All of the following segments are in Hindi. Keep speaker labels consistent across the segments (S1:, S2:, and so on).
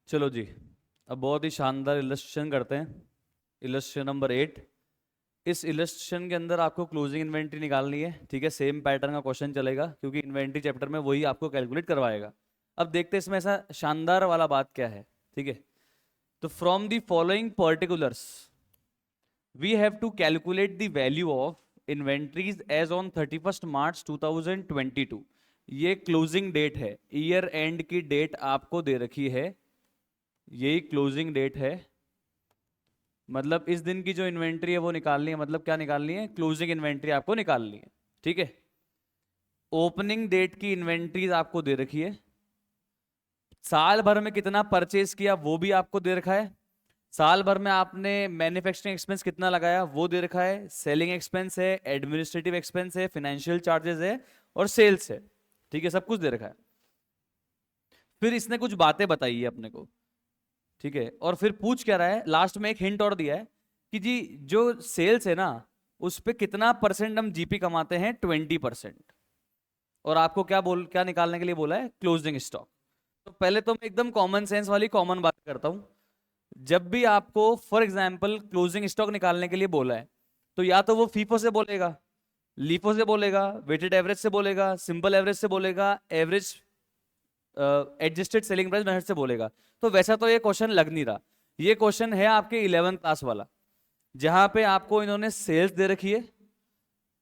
S1: चलो जी, अब बहुत ही शानदार इलस्ट्रेशन करते हैं। Illustration number 8। इस इलस्ट्रेशन के अंदर आपको क्लोजिंग इन्वेंट्री निकालनी है। ठीक है, सेम पैटर्न का क्वेश्चन चलेगा क्योंकि इन्वेंट्री चैप्टर में वही आपको कैलकुलेट करवाएगा। अब देखते हैं इसमें ऐसा शानदार वाला बात क्या है। ठीक है, तो from the following particulars we have to calculate the value of inventories as on 31 March 2022। ये क्लोजिंग डेट है, ईयर एंड की डेट आपको दे रखी है, यही क्लोजिंग डेट है। मतलब इस दिन की जो इन्वेंट्री है वो निकालनी है। मतलब क्या निकालनी है? क्लोजिंग इन्वेंट्री आपको निकालनी है। ठीक है, ओपनिंग डेट की इन्वेंट्रीज आपको दे रखी है, साल भर में कितना परचेज किया वो भी आपको दे रखा है, साल भर में आपने मैन्युफैक्चरिंग एक्सपेंस कितना लगाया वो दे रखा है, सेलिंग एक्सपेंस है, एडमिनिस्ट्रेटिव एक्सपेंस है, फाइनेंशियल चार्जेस है और सेल्स है। ठीक है, सब कुछ दे रखा है। फिर इसने कुछ बातें बताई है अपने को। ठीक है, और फिर पूछ क्या रहा है, लास्ट में एक हिंट और दिया है कि जी जो सेल्स है ना उस पे कितना परसेंट हम जीपी कमाते हैं, 20%। और आपको क्या निकालने के लिए बोला है? Closing stock. तो पहले तो मैं एकदम कॉमन सेंस वाली कॉमन बात करता हूं। जब भी आपको फॉर एग्जाम्पल क्लोजिंग स्टॉक निकालने के लिए बोला है तो या तो वो फीफो से बोलेगा, लीफो से बोलेगा, वेटेड एवरेज से बोलेगा, सिंपल एवरेज से बोलेगा, average adjusted selling price method से बोलेगा। तो वैसा तो ये क्वेश्चन लग नहीं रहा। ये क्वेश्चन है आपके 11th क्लास वाला, जहां पे आपको इन्होंने सेल्स दे रखी है,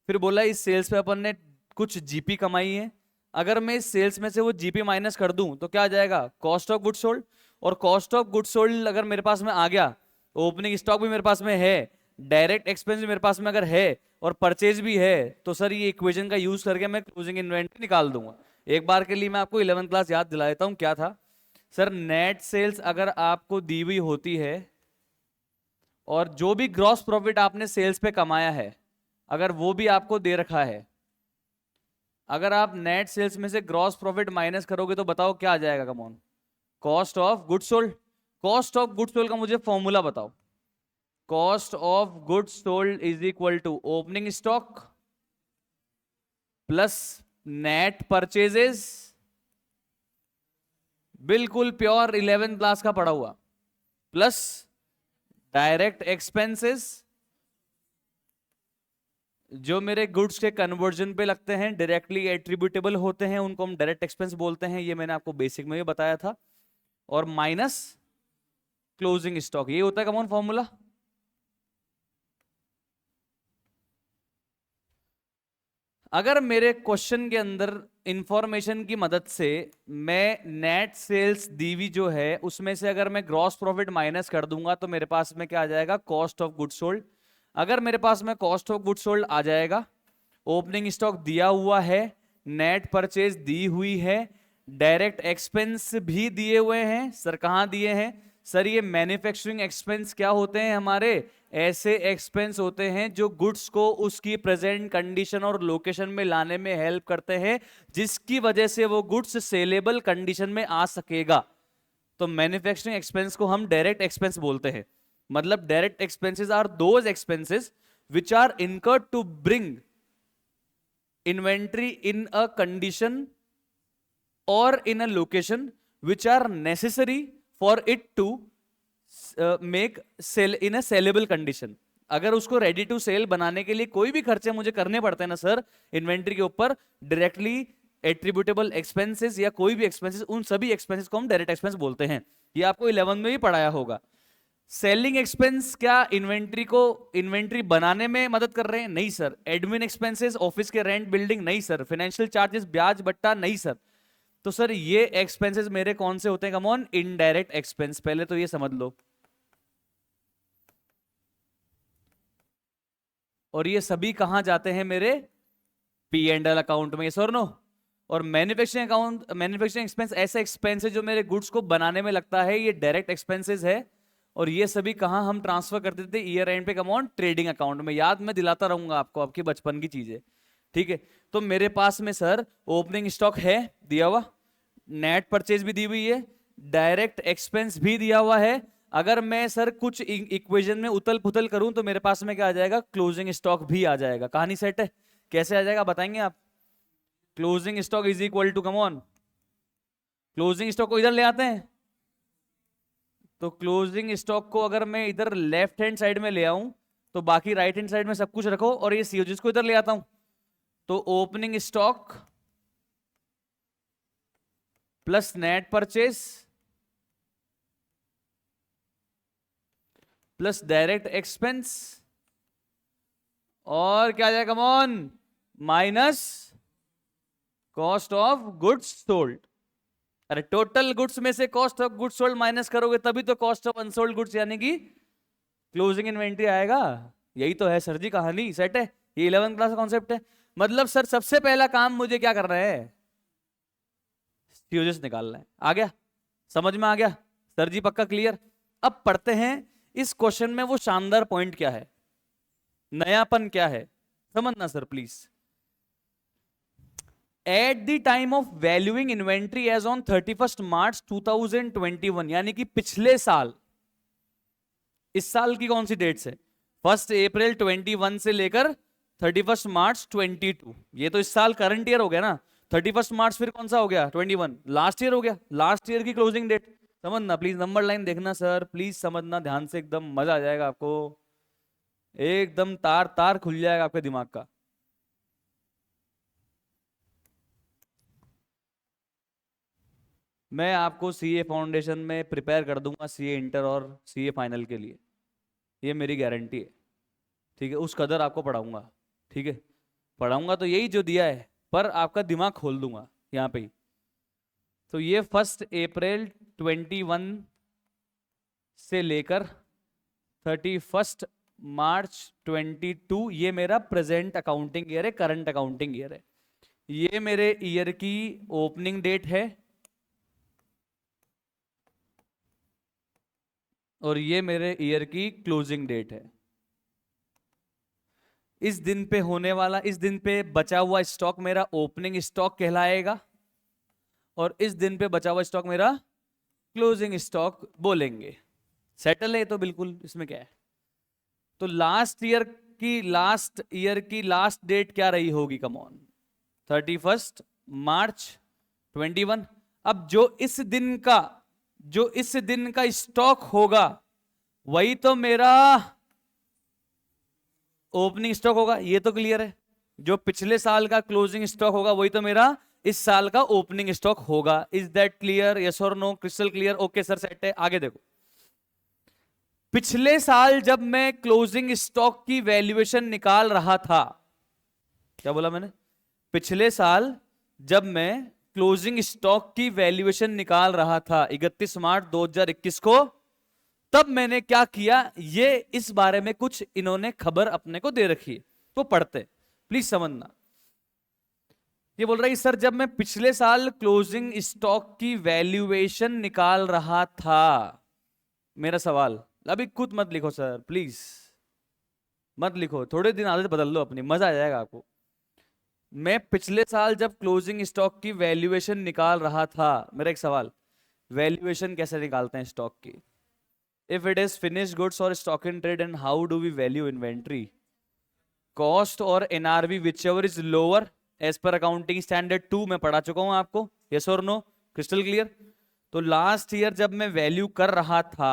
S1: फिर बोला इस सेल्स पे अपन ने कुछ जीपी कमाई है। अगर मैं इस सेल्स में से वो जीपी माइनस कर दूं तो क्या आ जाएगा? Cost of good sold. और कॉस्ट ऑफ गुड सोल्ड अगर मेरे पास में आ गया, ओपनिंग स्टॉक भी मेरे पास में है, डायरेक्ट एक्सपेंस भी मेरे पास में अगर है और परचेज भी है, तो सर ये इक्वेशन का यूज करके मैं क्लोजिंग इन्वेंटरी निकाल दूंगा। एक बार के लिए मैं आपको 11th क्लास याद दिला देता हूं क्या था। सर नेट सेल्स अगर आपको दी हुई होती है और जो भी ग्रॉस प्रॉफिट आपने सेल्स पे कमाया है अगर वो भी आपको दे रखा है, अगर आप नेट सेल्स में से ग्रॉस प्रॉफिट माइनस करोगे तो बताओ क्या आ जाएगा? Come on, cost of good sold. Cost of good sold का मुझे फॉर्मूला बताओ। Cost of good sold is equal to opening stock plus net purchases. बिल्कुल प्योर 11th क्लास का पढ़ा हुआ, प्लस डायरेक्ट एक्सपेंसेस जो मेरे गुड्स के कन्वर्जन पे लगते हैं, डायरेक्टली एट्रीब्यूटेबल होते हैं, उनको हम डायरेक्ट एक्सपेंस बोलते हैं, ये मैंने आपको बेसिक में भी बताया था। और माइनस क्लोजिंग स्टॉक, ये होता है कॉमन फॉर्मूला। अगर मेरे क्वेश्चन के अंदर इंफॉर्मेशन की मदद से मैं नेट सेल्स दीवी जो है उसमें से अगर मैं ग्रॉस प्रॉफिट माइनस कर दूंगा तो मेरे पास में क्या आ जाएगा? Cost of good sold. अगर मेरे पास में कॉस्ट ऑफ गुड सोल्ड आ जाएगा, ओपनिंग स्टॉक दिया हुआ है, नेट परचेज दी हुई है, डायरेक्ट एक्सपेंस भी दिए हुए हैं। सर कहां दिए हैं? सर ये मैन्युफैक्चरिंग एक्सपेंस क्या होते हैं? हमारे ऐसे एक्सपेंस होते हैं जो गुड्स को उसकी प्रेजेंट कंडीशन और लोकेशन में लाने में हेल्प करते हैं, जिसकी वजह से वो गुड्स सेलेबल कंडीशन में आ सकेगा। तो मैन्युफैक्चरिंग एक्सपेंस को हम डायरेक्ट एक्सपेंस बोलते हैं। मतलब direct expenses are those expenses which are incurred to bring inventory in a condition or in a location which are necessary for it to make sell in a sellable condition। अगर उसको रेडी टू सेल बनाने के लिए कोई भी खर्चे मुझे करने पड़ते हैं ना सर इन्वेंट्री के ऊपर, डायरेक्टली एट्रीब्यूटेबल एक्सपेंसेस या कोई भी एक्सपेंसेस, उन सभी एक्सपेंसेस को हम डायरेक्ट एक्सपेंस बोलते हैं। ये आपको 11 में भी पढ़ाया होगा। सेलिंग एक्सपेंस क्या इन्वेंट्री बनाने में मदद कर रहे हैं? नहीं सर। एडमिन एक्सपेंसेस, ऑफिस के रेंट, बिल्डिंग? नहीं सर। फाइनेंशियल चार्जेस, ब्याज बट्टा? नहीं सर। तो सर ये एक्सपेंसेस मेरे कौन से होते हैं? Come on, indirect expense. पहले तो ये समझ लो। और ये सभी कहां जाते हैं? मेरे पी एंड एल अकाउंट में, सर नो। और मैन्युफैक्चरिंग एक्सपेंस ऐसा एक्सपेंस है जो मेरे गुड्स को बनाने में लगता है, ये डायरेक्ट एक्सपेंसेस है। और ये सभी कहां हम ट्रांसफर करते थे? ईयर एंड पे। कम ऑन, ट्रेडिंग अकाउंट में। याद मैं दिलाता रहूंगा आपको, आपकी बचपन की चीजें। ठीक है, तो मेरे पास में सर ओपनिंग स्टॉक है दिया हुआ, नेट परचेज भी दी हुई है, डायरेक्ट एक्सपेंस भी दिया हुआ है। अगर मैं सर कुछ इक्वेशन में उतल पुतल करूं तो मेरे पास में क्या आ जाएगा? क्लोजिंग स्टॉक भी आ जाएगा। कहानी सेट है? कैसे आ जाएगा बताएंगे आप? Closing stock is equal to, come on, closing stock को इधर ले आते हैं, तो क्लोजिंग स्टॉक को अगर मैं इधर लेफ्ट हैंड साइड में ले आऊं तो बाकी राइट हैंड साइड में सब कुछ रखो, और ये सीओजीएस को इधर ले आता हूं तो opening stock plus net purchase plus direct expense और क्या आ जाएगा, come on, minus cost of goods sold. अरे टोटल गुड्स में से cost of goods sold minus करोगे तभी तो कॉस्ट ऑफ अनसोल्ड गुड्स यानी कि क्लोजिंग इन्वेंट्री आएगा। यही तो है सर जी कहानी, सेट है, ये 11th क्लास का कॉन्सेप्ट है। मतलब सर सबसे पहला काम मुझे क्या करना है, सीओजीएस निकालना है। आ गया समझ में, आ गया सर जी, पक्का क्लियर। अब पढ़ते हैं इस क्वेश्चन में वो शानदार पॉइंट क्या है, नयापन क्या है, समझना sir please. At the time of valuing inventory as on 31 March 2021, यानी कि पिछले साल, इस साल की कौन सी डेट से, 1 अप्रैल 21 से लेकर 31 मार्च 22, ये तो इस साल करंट ईयर हो गया ना। 31 मार्च फिर कौन सा हो गया, 21 लास्ट ईयर हो गया, लास्ट ईयर की क्लोजिंग डेट। समझना प्लीज, नंबर लाइन देखना सर प्लीज, समझना ध्यान से, एकदम मजा आ जाएगा आपको, एकदम तार तार खुल जाएगा आपके दिमाग का। मैं आपको सीए फाउंडेशन में प्रिपेयर कर दूंगा सीए इंटर और सीए फाइनल के लिए, ये मेरी गारंटी है, ठीक है। उस कदर आपको पढ़ाऊंगा, ठीक है, पढ़ाऊंगा तो यही जो दिया है, पर आपका दिमाग खोल दूंगा यहाँ पे ही। तो ये 1 अप्रैल 21 से लेकर 31 मार्च 22, ये मेरा प्रेजेंट अकाउंटिंग ईयर है, करंट अकाउंटिंग ईयर है। ये मेरे ईयर की ओपनिंग डेट है और ये मेरे ईयर की क्लोजिंग डेट है। इस दिन पे होने वाला, इस दिन पे बचा हुआ स्टॉक मेरा ओपनिंग स्टॉक कहलाएगा और इस दिन पे बचा हुआ स्टॉक मेरा क्लोजिंग स्टॉक बोलेंगे। सेटल है तो बिल्कुल, इसमें क्या है। तो लास्ट ईयर की लास्ट डेट क्या रही होगी, कम ऑन, 31 मार्च 21। अब जो इस दिन का स्टॉक होगा वही तो मेरा ओपनिंग स्टॉक होगा, ये तो क्लियर है। जो पिछले साल का क्लोजिंग स्टॉक होगा वही तो मेरा इस साल का ओपनिंग स्टॉक होगा। इज दैट क्लियर, यस और no, crystal clear, okay sir set है। आगे देखो, पिछले साल जब मैं क्लोजिंग स्टॉक की वैल्यूएशन निकाल रहा था, क्या बोला मैंने, पिछले साल जब मैं क्लोजिंग स्टॉक की वैल्यूएशन निकाल रहा था 31 मार्च 2021 को, तब मैंने क्या किया, ये इस बारे में कुछ इन्होंने खबर अपने को दे रखी है, तो पढ़ते प्लीज समझना। ये बोल रहा है सर जब मैं पिछले साल क्लोजिंग स्टॉक की वैल्यूएशन निकाल रहा था, मेरा सवाल, अभी खुद मत लिखो सर प्लीज, मत लिखो, थोड़े दिन आदत बदल लो अपनी, मजा आ जाएगा आपको। मैं पिछले साल जब क्लोजिंग स्टॉक की वैल्यूएशन निकाल रहा था, मेरा एक सवाल, वैल्यूएशन कैसे निकालते हैं स्टॉक की? If it is finished goods or stock in trade, and how do we value inventory? Cost or NRV, whichever is lower as per accounting standard 2 मैं पढ़ा चुका हूं आपको, yes or no, crystal clear। तो लास्ट ईयर जब मैं वैल्यू कर रहा था,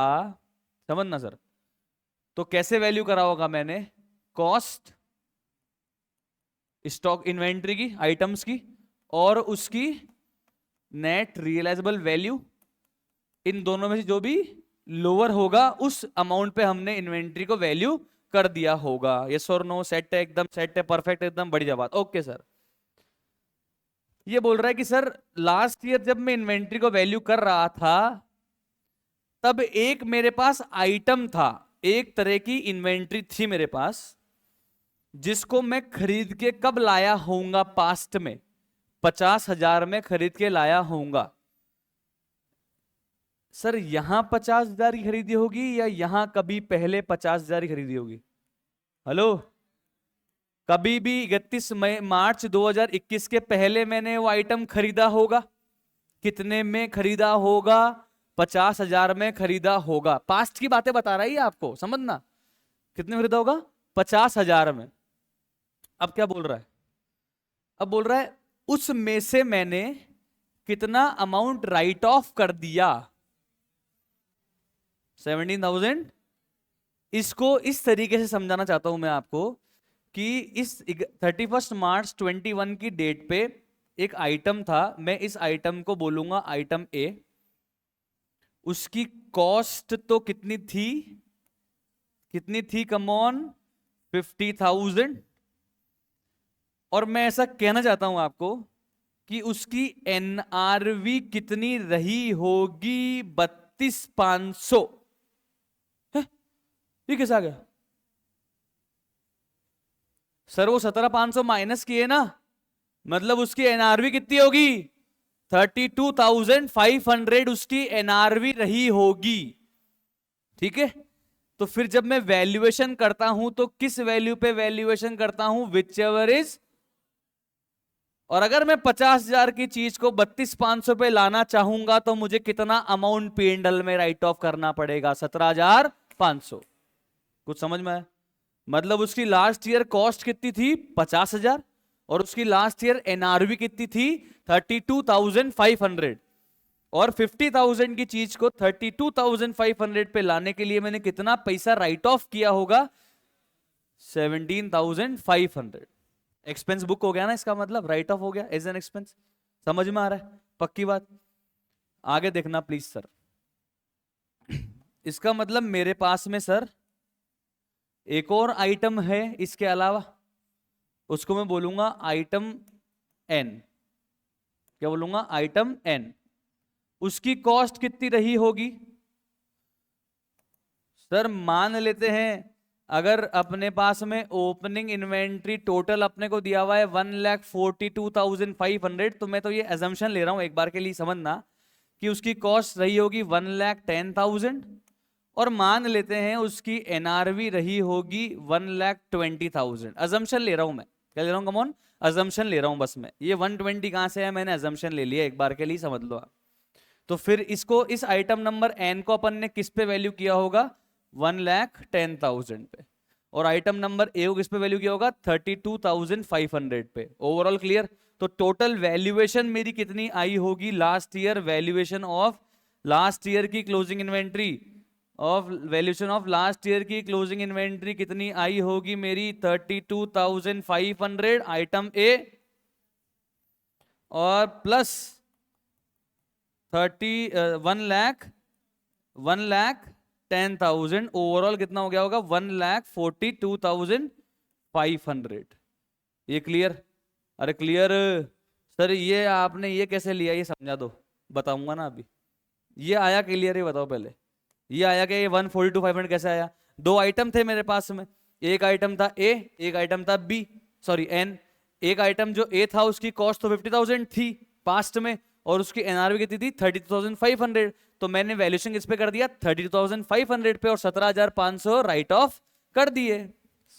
S1: समझना सर, तो कैसे वैल्यू करा होगा मैंने, कॉस्ट स्टॉक इन्वेंट्री की, आइटम्स की, और उसकी नेट रियलाइजेबल वैल्यू, इन दोनों में से जो भी लोअर होगा उस अमाउंट पे हमने इन्वेंट्री को वैल्यू कर दिया होगा। यस और नो, सेट है, एकदम सेट है, परफेक्ट, एकदम बढ़िया बात, ओके सर। ये बोल रहा है कि सर लास्ट ईयर जब मैं इन्वेंट्री को वैल्यू कर रहा था तब एक मेरे पास आइटम था, एक तरह की इन्वेंट्री थी मेरे पास, जिसको मैं खरीद के कब लाया होऊंगा, पास्ट में 50,000 में खरीद के लाया होऊंगा। सर यहां 50,000 की खरीदी होगी या यहां कभी पहले 50,000 की खरीदी होगी? हेलो, कभी भी 31 मार्च 2021 के पहले मैंने वो आइटम खरीदा होगा? कितने में खरीदा होगा? 50,000 में खरीदा होगा। पास्ट की बातें बता रहा है आपको, समझना। कितने में खरीदा होगा? 50,000 में। अब क्या बोल रहा है, अब बोल रहा है उसमें से मैंने कितना अमाउंट राइट ऑफ कर दिया। 17,000। इसको इस तरीके से समझाना चाहता हूं मैं आपको कि इस 31 मार्च 21 की डेट पे एक आइटम था, मैं इस आइटम को बोलूंगा आइटम ए। उसकी कॉस्ट तो कितनी थी, कितनी थी, कम ऑन, 50,000। और मैं ऐसा कहना चाहता हूं आपको कि उसकी एनआरवी कितनी रही होगी, 32,500। ये कैसे आ गया सर? वो 17,500 माइनस किए ना, मतलब उसकी एनआरवी कितनी होगी, 32,500 उसकी एनआरवी रही होगी। ठीक है, तो फिर जब मैं वैल्यूएशन करता हूं तो किस वैल्यू पे वैल्यूएशन करता हूं, विच एवर इज। और अगर मैं 50,000 की चीज को 32,500 पे लाना चाहूंगा तो मुझे कितना अमाउंट P&L में राइट ऑफ करना पड़ेगा, 17,500। कुछ समझ में आया? मतलब उसकी लास्ट ईयर कॉस्ट कितनी थी, 50,000, और उसकी लास्ट ईयर एनआरवी कितनी थी, 32,500। और 50,000 की चीज को 32,500 पे लाने के लिए मैंने कितना पैसा राइट ऑफ किया होगा, 17,500। एक्सपेंस बुक हो गया ना, इसका मतलब राइट ऑफ हो गया एज एन एक्सपेंस। समझ में आ रहा है? पक्की बात। आगे देखना प्लीज सर। इसका मतलब मेरे पास में सर एक और आइटम है इसके अलावा, उसको मैं बोलूंगा आइटम एन। क्या बोलूंगा, आइटम एन। उसकी कॉस्ट कितनी रही होगी सर? मान लेते हैं अगर अपने पास में ओपनिंग इन्वेंट्री टोटल अपने को दिया हुआ है 1,42,500, तो मैं तो ये एजम्पशन ले रहा हूं, एक बार के लिए समझना, कि उसकी कॉस्ट रही होगी 1,10,000, और मान लेते हैं उसकी एनआरवी रही होगी 1,20,000। अजम्पशन ले रहा हूं मैं, क्या ले रहा हूं, कमॉन, अजम्पशन ले रहा हूं बस मैं। ये 120 कहां से है, मैंने अजम्पशन ले लिया, एक बार के लिए समझ लो आप। तो फिर इसको, इस आइटम नंबर एन को अपन ने किस पे वैल्यू किया होगा, 1,10,000 पे। और आइटम नंबर ए को किस पे वैल्यू किया होगा, 32,500 पे। Overall clear? तो टोटल वैल्यूएशन मेरी कितनी आई होगी last year, valuation of last year की closing inventory, of valuation of last year की क्लोजिंग इन्वेंट्री कितनी आई होगी मेरी, 32,500 आइटम ए, और प्लस 1,10,000। ओवरऑल कितना हो गया होगा, 1,42,500। ये क्लियर? अरे क्लियर सर। ये आपने ये कैसे लिया, ये समझा दो, बताऊंगा ना अभी। ये आया क्लियर, ये बताओ पहले, ये आया कि ये 142,500 कैसे आया? दो आइटम थे मेरे पास में, एक आइटम था ए, एक आइटम था बी, सॉरी एन। एक आइटम जो ए था उसकी कॉस्ट तो 50,000 थी पास्ट में, और उसकी एनआरवी कितनी थी, 32,500। तो मैंने वैल्यूएशन किस पे कर दिया, 32,500 पे, और 17,500 राइट ऑफ कर दिए।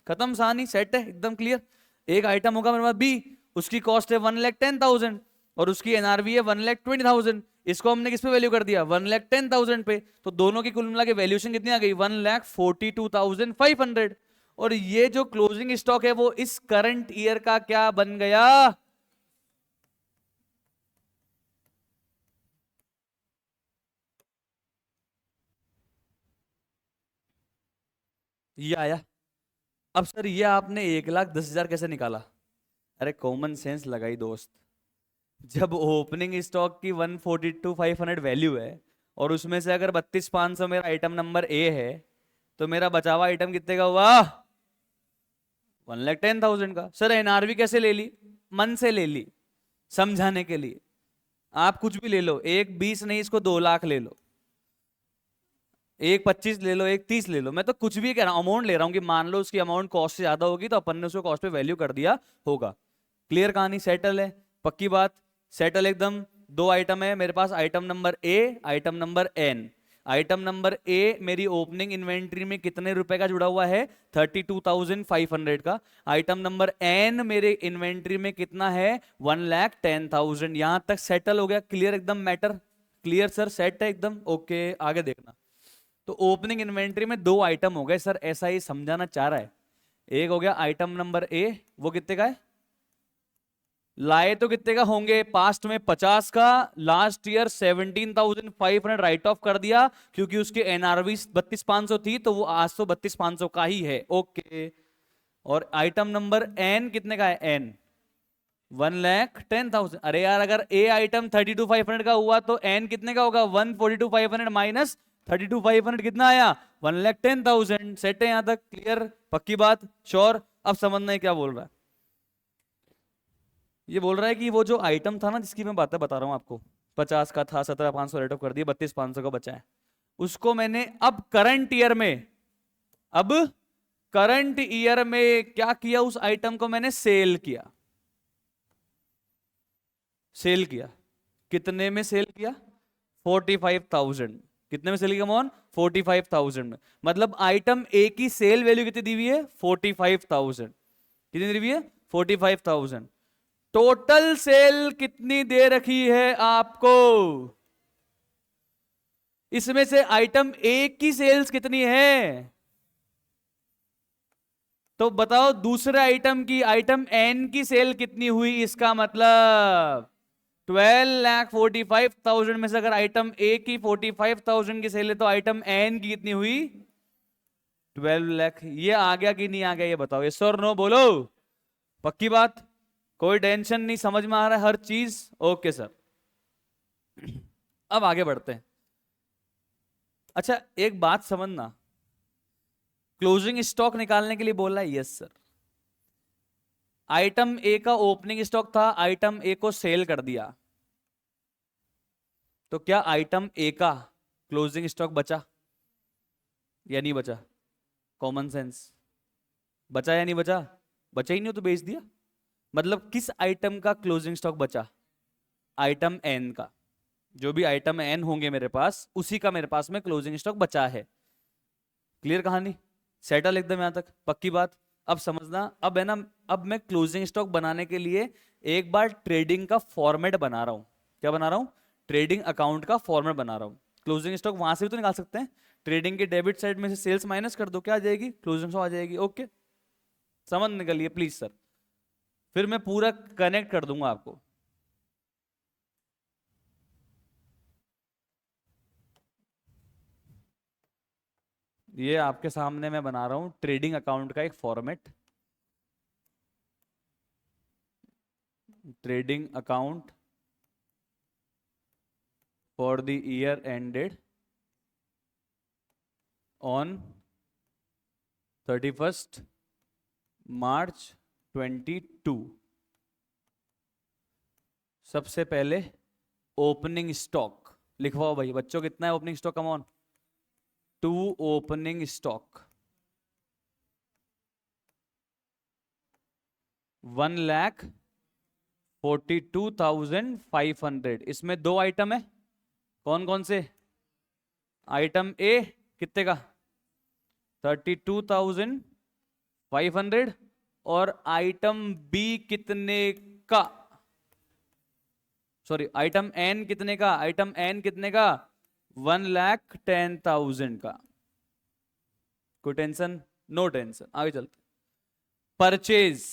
S1: खत्म, कहानी सेट है, एकदम क्लियर। एक आइटम होगा मेरे पास बी, उसकी कॉस्ट है 1,10,000 और उसकी एनआरवी है 1,20,000। इसको हमने किस पे वैल्यू कर दिया, 1,10,000 पे। तो दोनों की कुल मिला के वैल्यूएशन कितनी आ गई, 1,42,500। और ये जो क्लोजिंग स्टॉक है वो इस करंट ईयर का क्या बन गया, ये आया। अब सर ये आपने 1,10,000 कैसे निकाला? अरे कॉमन सेंस लगाई दोस्त। जब ओपनिंग स्टॉक की 142,500 वैल्यू है और उसमें से अगर 32,500 मेरा आइटम नंबर ए है, तो मेरा बचा हुआ आइटम कितने का हुआ, 1,10,000 का। सर एनआरवी कैसे ले ली, मन से ले ली समझाने के लिए। आप कुछ भी ले लो, एक 20 नहीं, इसको 2 लाख ले लो, एक 25 ले लो, एक 30 ले लो, मैं तो कुछ भी कह रहा हूं, अमाउंट ले रहा हूं कि मान लो उसकी अमाउंट कॉस्ट से ज्यादा होगी तो अपन ने उसको कॉस्ट पे वैल्यू कर दिया होगा। क्लियर, कहानी सेटल है, पक्की बात, सेटल एकदम। दो आइटम है मेरे पास, item number A, item number N. Item number A मेरी ओपनिंग इन्वेंट्री में कितने रुपए का जुड़ा हुआ है, 32,500 का। आइटम नंबर एन मेरे इन्वेंट्री में कितना है, 1,10,000। यहां तक सेटल हो गया, क्लियर एकदम मैटर, क्लियर सर, सेट है एकदम, ओके। आगे देखना। तो ओपनिंग इन्वेंट्री में दो आइटम हो गए सर, ऐसा ही समझाना चाह रहा है। एक हो गया आइटम नंबर ए, वो कितने का है, लाए तो कितने का होंगे, पास्ट में 50 का, लास्ट ईयर 17,500 राइट ऑफ कर दिया क्योंकि उसकी एनआरवी 32,500 थी, तो वो आज तो 32,500 का ही है। ओके। और आइटम नंबर एन कितने का है, एन 1,10,000। अरे यार, अगर ए आइटम 32,500 का हुआ तो एन कितने का होगा, 142,500 माइनस 32,500 कितना आया, 1,10,000। सेट है यहां तक, क्लियर, पक्की बात, श्योर। अब समझना है क्या बोल रहा है। ये बोल रहा है कि वो जो आइटम था ना जिसकी मैं बातें बता रहा हूं आपको, 50 का था, 17,500 रेट ऑफ कर दिया, 32,500 का बचा है, उसको मैंने अब करंट ईयर में, अब करंट ईयर में क्या किया, उस आइटम को मैंने सेल किया। सेल किया कितने में सेल किया, 45,000। कितने में सेल किया कौन, 45,000 में। मतलब आइटम ए की सेल वैल्यू कितनी दी हुई है, 45,000। कितनी दी हुई है, 45,000। टोटल सेल कितनी दे रखी है आपको, इसमें से आइटम ए की सेल्स कितनी है, तो बताओ दूसरे आइटम की, आइटम एन की सेल कितनी हुई, इसका मतलब 12,45,000 में से अगर आइटम ए की 45,000 की सेल है तो आइटम एन की कितनी हुई, 12 लाख। ये आ गया कि नहीं आ गया, ये बताओ, यस और नो बोलो, पक्की बात, कोई टेंशन नहीं, समझ में आ रहा है हर चीज, ओके सर। अब आगे बढ़ते हैं। अच्छा एक बात समझना, क्लोजिंग स्टॉक निकालने के लिए बोला है, यस सर। आइटम ए का ओपनिंग स्टॉक था, आइटम ए को सेल कर दिया, तो क्या आइटम ए का क्लोजिंग स्टॉक बचा या नहीं बचा, कॉमन सेंस, बचा या नहीं बचा, बचा ही नहीं हो तो बेच दिया। मतलब किस आइटम का क्लोजिंग स्टॉक बचा, आइटम एन का, जो भी आइटम एन होंगे मेरे पास उसी का मेरे पास में क्लोजिंग स्टॉक बचा है। क्लियर कहानी, सेटल एकदम यहां तक, पक्की बात। अब समझना, अब है ना, अब मैं क्लोजिंग स्टॉक बनाने के लिए एक बार ट्रेडिंग का फॉर्मेट बना रहा हूं। क्या बना रहा हूं, ट्रेडिंग अकाउंट का फॉर्मेट बना रहा हूं। क्लोजिंग स्टॉक वहां से भी तो निकाल सकते हैं, ट्रेडिंग के डेबिट साइड में से सेल्स माइनस कर दो, क्या आ जाएगी, क्लोजिंग स्टॉक आ जाएगी। ओके, समझ निकलिए प्लीज सर, फिर मैं पूरा कनेक्ट कर दूंगा आपको। ये आपके सामने मैं बना रहा हूं ट्रेडिंग अकाउंट का एक format, trading account for the year ended on 31st मार्च 22। सबसे पहले ओपनिंग स्टॉक लिखवाओ भाई बच्चों, कितना है opening stock, come on, 2 opening stock 1,42,500। इसमें दो आइटम है, कौन कौन से, आइटम ए कितने का, 32,500, और आइटम बी कितने का, सॉरी आइटम एन कितने का, आइटम एन कितने का, 1,10,000 का। कोई टेंशन, नो टेंशन, आगे चलते। परचेज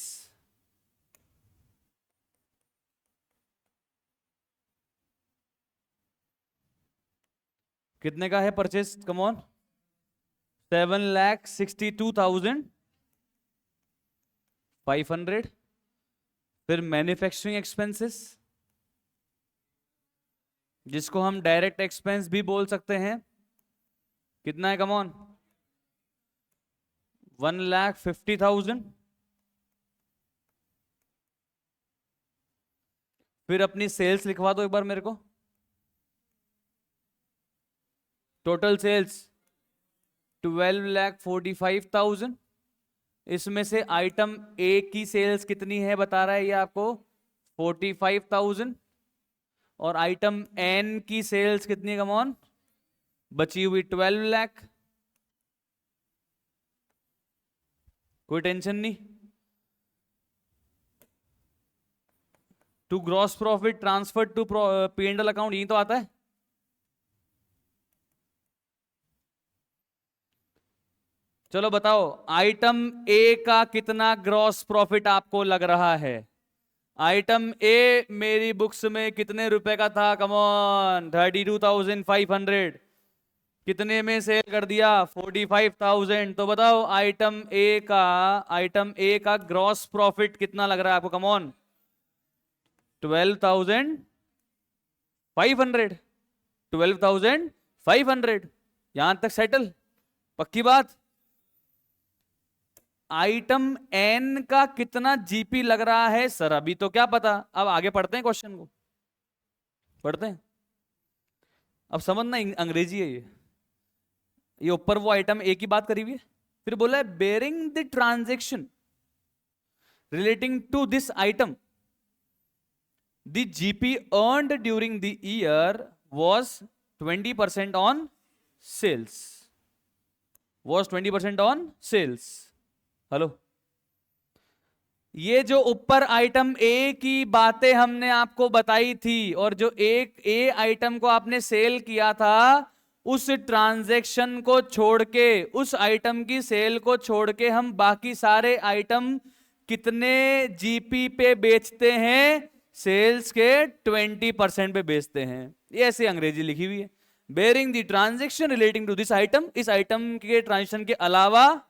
S1: कितने का है, परचेज कम ऑन, 7,62,500। फिर मैन्युफैक्चरिंग एक्सपेंसेस, जिसको हम डायरेक्ट एक्सपेंस भी बोल सकते हैं, कितना है कम ऑन, 1,50,000। फिर अपनी सेल्स लिखवा दो एक बार मेरे को, टोटल सेल्स 12,45,000। इसमें से आइटम ए की सेल्स कितनी है बता रहा है ये आपको, 45,000, और आइटम एन की सेल्स कितनी है कमॉन, बची हुई 12 लाख। कोई टेंशन नहीं। To gross profit transfer to P&L account, यही तो आता है। चलो बताओ आइटम ए का कितना ग्रॉस प्रॉफिट आपको लग रहा है, आइटम ए मेरी बुक्स में कितने रुपए का था? Come on, 32,500। कितने में सेल कर दिया? 45,000। तो बताओ आइटम ए का ग्रॉस प्रॉफिट कितना लग रहा है आपको? Come on, 12,500। 12,500 यहां तक सेटल? पक्की बात। आइटम एन का कितना जीपी लग रहा है सर? अभी तो क्या पता, अब आगे पढ़ते हैं, क्वेश्चन को पढ़ते हैं। अब समझना, अंग्रेजी है ये ऊपर वो आइटम ए की बात करी हुई है, फिर बोला है bearing the transaction relating to this item the GP earned during the year was 20% on sales, was 20% on sales। Hello, ये जो ऊपर आइटम ए की बातें हमने आपको बताई थी, और जो एक ए आइटम को आपने सेल किया था, उस ट्रांजैक्शन को छोड़ के, उस आइटम की सेल को छोड़ के हम बाकी सारे आइटम कितने जीपी पे बेचते हैं? सेल्स के 20% पे बेचते हैं। ये ऐसे अंग्रेजी लिखी हुई है, bearing the transaction relating to this item, इस आइटम के ट्रांजैक्शन के अलावा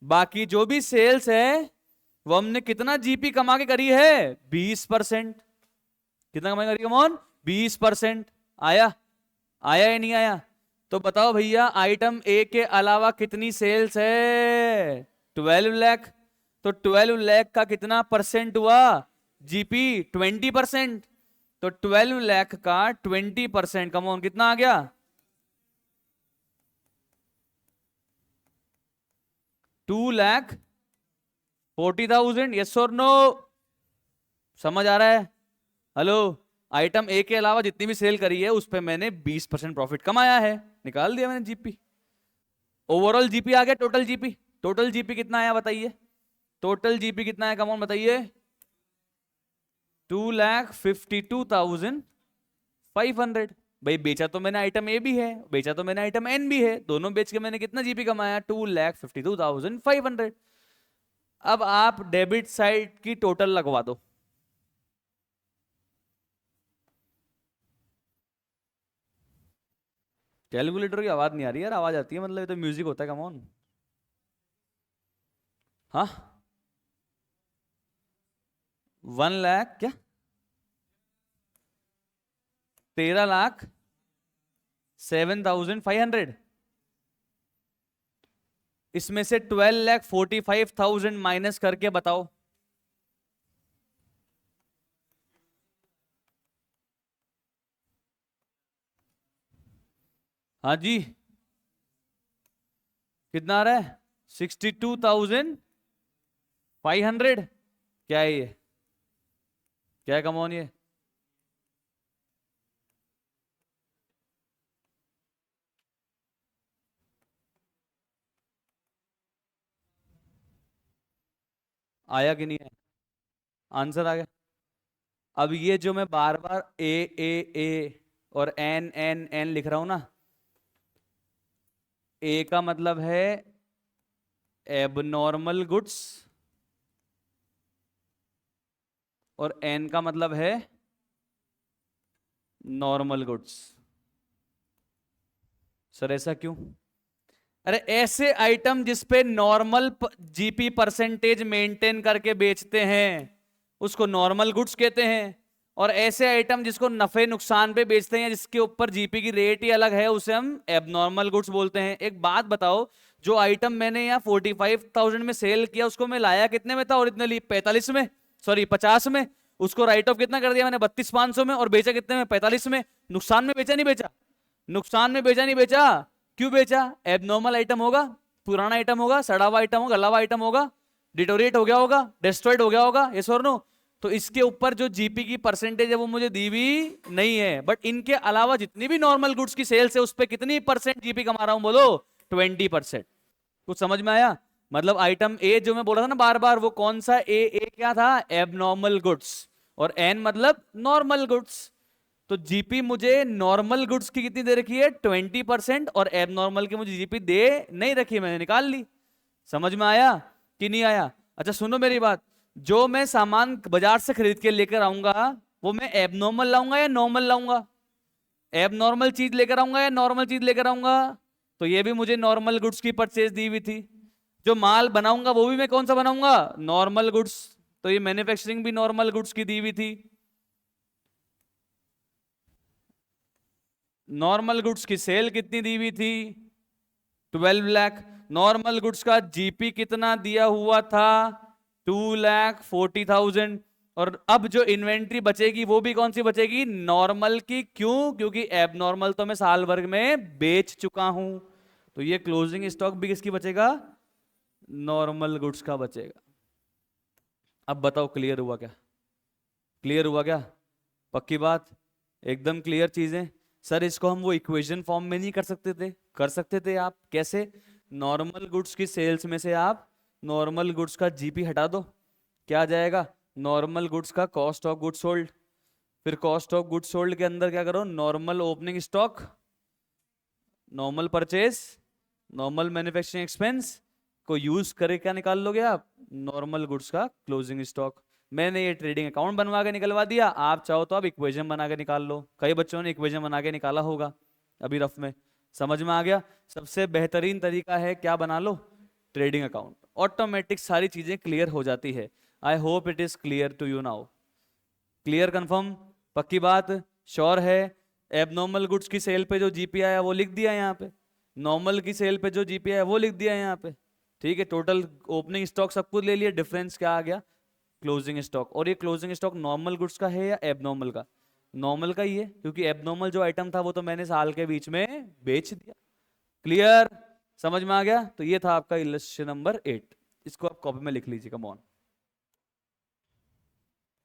S1: बाकी जो भी सेल्स है वो हमने कितना जीपी कमा के करी है? 20%। कितना कमा के करी? Come on, 20%। आया या नहीं आया? तो बताओ भैया, आइटम ए के अलावा कितनी सेल्स है? 12 लाख। तो 12 लाख का कितना परसेंट हुआ? जीपी 20%। तो 12 लाख का 20%, कम ऑन, कितना आ गया? 2,40,000। यस और नो? समझ आ रहा है? हेलो, आइटम ए के अलावा जितनी भी सेल करी है उस पे मैंने 20% प्रॉफिट कमाया है, निकाल दिया मैंने जीपी। ओवरऑल जीपी आ गया, टोटल जीपी। टोटल जीपी कितना आया बताइए? टोटल जीपी कितना है? कम ऑन बताइए। 2,52,500। भाई बेचा तो मैंने आइटम ए भी है, बेचा तो मैंने आइटम एन भी है, दोनों बेच के मैंने कितना जीपी कमाया? 2,52,500। अब आप डेबिट साइड की टोटल लगवा दो। कैलकुलेटर की आवाज नहीं आ रही यार? आवाज आती है, मतलब ये तो म्यूजिक होता है। Come on. हाँ, 1 लाख क्या? 13,07,500। इसमें से 12,45,000 माइनस करके बताओ। हाँ जी, कितना आ रहा है? 62,500। क्या है ये? क्या है? कम ऑन, ये आया कि नहीं है? आंसर आ गया। अब ये जो मैं बार बार ए और एन एन एन लिख रहा हूं ना, ए का मतलब है एबनॉर्मल गुड्स और एन का मतलब है नॉर्मल गुड्स। सर ऐसा क्यों? अरे ऐसे आइटम जिसपे नॉर्मल जीपी परसेंटेज मेंटेन करके बेचते हैं उसको नॉर्मल गुड्स कहते हैं, और ऐसे आइटम जिसको नफे नुकसान पे बेचते हैं जिसके ऊपर जीपी की रेट ही अलग है उसे हम एबनॉर्मल गुड्स बोलते हैं। एक बात बताओ, जो आइटम मैंने यहाँ 45,000 में सेल किया उसको मैं लाया कितने में था ओरिजिनली? 45 में, सॉरी 50 में। उसको राइट ऑफ कितना कर दिया मैंने? 32,500 में। और बेचा कितने में? 45 में। नुकसान में बेचा नहीं बेचा? नुकसान में बेचा नहीं बेचा? क्यों बेचा? एबनॉर्मल आइटम होगा, पुराना आइटम होगा, सड़ा हुआ आइटम होगा, गला हुआ आइटम होगा, डिटोरिएट हो गया होगा, डिस्ट्रॉयड हो गया होगा। यस और नो? तो इसके ऊपर जो जीपी की परसेंटेज है वो मुझे दी भी नहीं है, बट इनके अलावा जितनी भी नॉर्मल गुड्स की सेल्स है उस पर कितनी परसेंट जीपी कमा रहा हूं? बोलो। 20%। कुछ समझ में आया? मतलब आइटम ए जो मैं बोल रहा था ना बार बार, वो कौन सा ए क्या था? Abnormal goods. और एन मतलब नॉर्मल गुड्स। तो जीपी मुझे नॉर्मल गुड्स की कितनी दे रखी है? 20%। और एबनॉर्मल की मुझे जीपी दे नहीं रखी, मैंने निकाल ली। समझ में आया कि नहीं आया? अच्छा सुनो मेरी बात, जो मैं सामान बाजार से खरीद के लेकर आऊंगा वो मैं एबनॉर्मल लाऊंगा या नॉर्मल लाऊंगा? एबनॉर्मल चीज लेकर आऊंगा या नॉर्मल चीज लेकर आऊंगा? तो ये भी मुझे नॉर्मल गुड्स की परचेज दी हुई थी। जो माल बनाऊंगा वो भी मैं कौन सा बनाऊंगा? Normal goods. तो ये मैन्युफैक्चरिंग भी नॉर्मल गुड्स की दी हुई थी। नॉर्मल गुड्स की सेल कितनी दी हुई थी? 12 लाख। नॉर्मल गुड्स का जीपी कितना दिया हुआ था? 2,40,000। और अब जो इन्वेंट्री बचेगी वो भी कौन सी बचेगी? नॉर्मल की। क्यों? क्योंकि एबनॉर्मल तो मैं साल भर में बेच चुका हूं। तो ये क्लोजिंग स्टॉक भी किसकी बचेगा? नॉर्मल गुड्स का बचेगा। अब बताओ क्लियर हुआ क्या? क्लियर हुआ क्या? पक्की बात? एकदम क्लियर चीजें। सर इसको हम वो इक्वेशन फॉर्म में नहीं कर सकते थे? कर सकते थे। आप कैसे? नॉर्मल गुड्स की सेल्स में से आप नॉर्मल गुड्स का जीपी हटा दो, क्या आ जाएगा? नॉर्मल गुड्स का कॉस्ट ऑफ गुड्स सोल्ड। फिर कॉस्ट ऑफ गुड्स सोल्ड के अंदर क्या करो? Normal opening stock, normal purchase, normal manufacturing expense को यूज करके क्या निकाल लोगे आप? नॉर्मल गुड्स का क्लोजिंग स्टॉक। मैंने ये ट्रेडिंग अकाउंट बनवा के निकलवा दिया, आप चाहो तो आप इक्वेशन बना के निकाल लो। कई बच्चों ने इक्वेशन बना के निकाला होगा अभी रफ में। समझ में आ गया? सबसे बेहतरीन तरीका है क्या? बना लो ट्रेडिंग अकाउंट, ऑटोमेटिक सारी चीजें क्लियर हो जाती है। I hope it is clear to you now. Clear? Confirm? पक्की बात? श्योर है? एबनॉर्मल गुड्स की सेल पे जो जीपी आया वो लिख दिया यहाँ पे, नॉर्मल की सेल पे जो जीपी आया वो लिख दिया यहाँ पे। ठीक है, टोटल ओपनिंग स्टॉक सब कुछ ले लिया, डिफरेंस क्या आ गया? Closing stock. और ये क्लोजिंग स्टॉक नॉर्मल गुड्स का है या एबनॉर्मल का? नॉर्मल का ही है, क्योंकि एबनॉर्मल जो आइटम था वो तो मैंने साल के बीच में बेच दिया। क्लियर? समझ में आ गया? तो ये था आपका इलस्ट्रेशन नंबर 8। इसको आप कॉपी में लिख लीजिए। Come on.